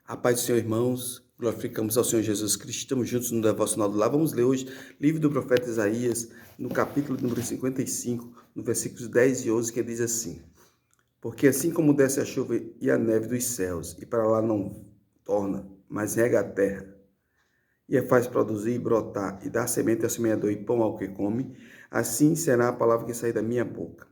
A paz do Senhor, irmãos, glorificamos ao Senhor Jesus Cristo, estamos juntos no Devocional do Lar. Vamos ler hoje livro do profeta Isaías, no capítulo número 55, no versículos 10 e 11, que diz assim: Porque assim como desce a chuva e a neve dos céus, e para lá não torna, mas rega a terra, e a faz produzir e brotar, e dá semente ao semeador e pão ao que come, assim será a palavra que sair da minha boca.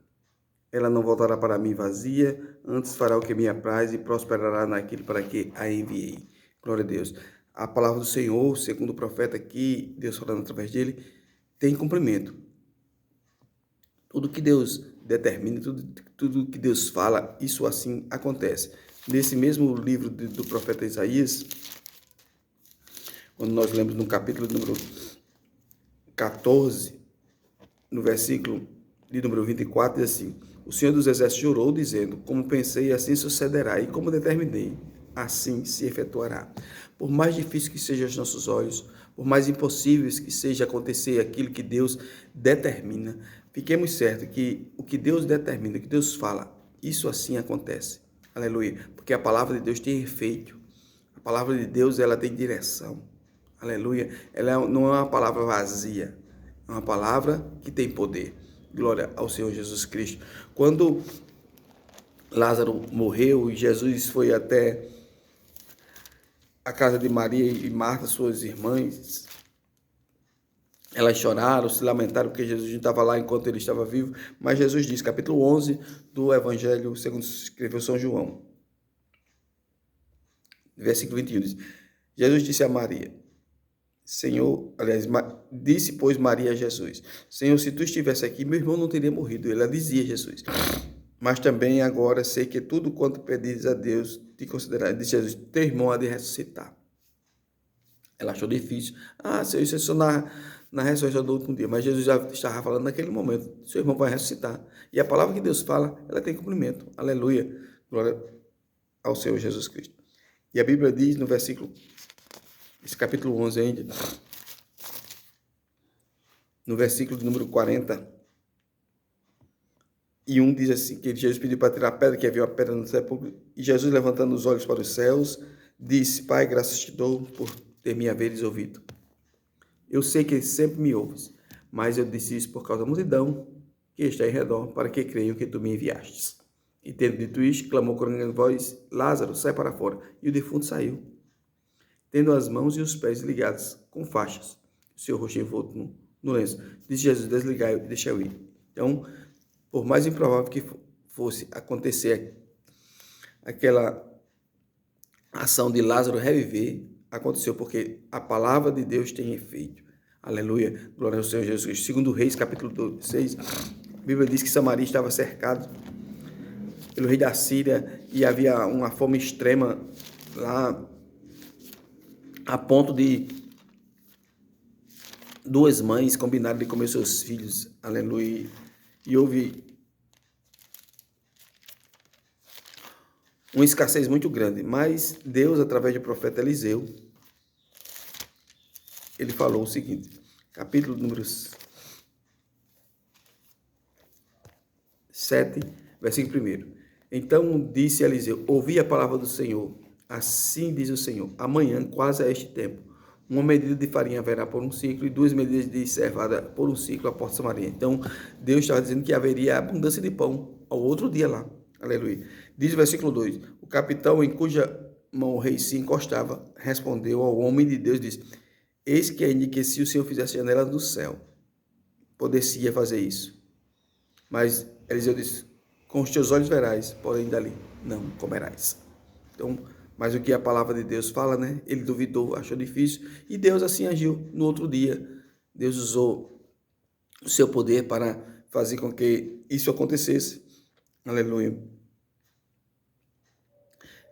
Ela não voltará para mim vazia, antes fará o que me apraz e prosperará naquilo para que a enviei. Glória a Deus. A palavra do Senhor, segundo o profeta aqui, Deus falando através dele, tem cumprimento. Tudo que Deus determina, tudo que Deus fala, isso assim acontece. Nesse mesmo livro do profeta Isaías, quando nós lemos no capítulo número 14, no versículo de número 24, diz assim: O Senhor dos Exércitos jurou, dizendo: Como pensei, assim sucederá, e como determinei, assim se efetuará. Por mais difícil que sejam os nossos olhos, por mais impossíveis que seja acontecer aquilo que Deus determina, fiquemos certos que o que Deus determina, o que Deus fala, isso assim acontece. Aleluia. Porque a palavra de Deus tem efeito. A palavra de Deus, ela tem direção. Aleluia. Ela não é uma palavra vazia. É uma palavra que tem poder. Glória ao Senhor Jesus Cristo. Quando Lázaro morreu e Jesus foi até a casa de Maria e Marta, suas irmãs, elas choraram, se lamentaram porque Jesus não estava lá enquanto ele estava vivo. Mas Jesus diz, capítulo 11 do Evangelho segundo escreveu São João, versículo 21, diz: Jesus disse a Maria, Senhor, aliás, disse, pois, Maria a Jesus: Senhor, se tu estivesse aqui, meu irmão não teria morrido. Ela dizia, Jesus: Mas também agora sei que tudo quanto pedires a Deus te considerará. Disse Jesus: Teu irmão há de ressuscitar. Ela achou difícil. Senhor, isso é só na ressurreição do último dia. Mas Jesus já estava falando naquele momento: Seu irmão vai ressuscitar. E a palavra que Deus fala, ela tem cumprimento. Aleluia. Glória ao Senhor Jesus Cristo. E a Bíblia diz no versículo, esse capítulo 11 ainda, no versículo de número 40, e um diz assim, que Jesus pediu para tirar a pedra, que havia uma pedra no sepulcro, e Jesus, levantando os olhos para os céus, disse: Pai, graças te dou por ter me haveres ouvido. Eu sei que sempre me ouves, mas eu disse isso por causa da multidão que está em redor, para que creiam que tu me enviastes. E tendo dito isto, clamou com grande voz: Lázaro, sai para fora. E o defunto saiu, tendo as mãos e os pés ligados com faixas, o seu rosto envolto no lenço. Disse Jesus: Desligai-o e deixai-o ir. Então, por mais improvável que fosse acontecer aquela ação de Lázaro reviver, aconteceu porque a palavra de Deus tem efeito. Aleluia, glória ao Senhor Jesus Cristo. Segundo Reis, capítulo 6, a Bíblia diz que Samaria estava cercado pelo rei da Síria e havia uma fome extrema lá, a ponto de duas mães combinaram de comer seus filhos. Aleluia. E houve uma escassez muito grande, mas Deus, através do profeta Eliseu, ele falou o seguinte, capítulo número 7, versículo 1. Então disse Eliseu: Ouvi a palavra do Senhor, assim diz o Senhor, amanhã, quase a este tempo, uma medida de farinha haverá por um ciclo e 2 medidas de cevada por um ciclo à porta de Samaria. Então, Deus estava dizendo que haveria abundância de pão ao outro dia lá. Aleluia. Diz o versículo 2: O capitão em cuja mão o rei se encostava, respondeu ao homem de Deus, disse: Eis que ainda que se o Senhor fizesse janelas do céu, poderia fazer isso. Mas Eliseu disse: Com os teus olhos verás, porém dali não comerás. Então, mas o que a palavra de Deus fala, né? Ele duvidou, achou difícil, e Deus assim agiu no outro dia. Deus usou o seu poder para fazer com que isso acontecesse. Aleluia.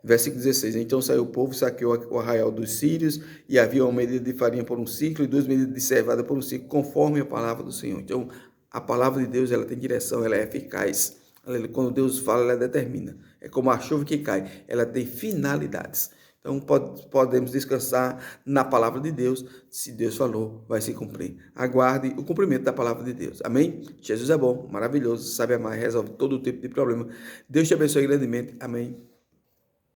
Versículo 16. Então saiu o povo, saqueou o arraial dos sírios, e havia uma medida de farinha por um ciclo e 2 medidas de cevada por um ciclo, conforme a palavra do Senhor. Então, a palavra de Deus, ela tem direção, ela é eficaz. Aleluia. Quando Deus fala, ela determina. É como a chuva que cai, ela tem finalidades. Então, podemos descansar na palavra de Deus. Se Deus falou, vai se cumprir. Aguarde o cumprimento da palavra de Deus. Amém? Jesus é bom, maravilhoso, sabe amar, resolve todo tipo de problema. Deus te abençoe grandemente. Amém.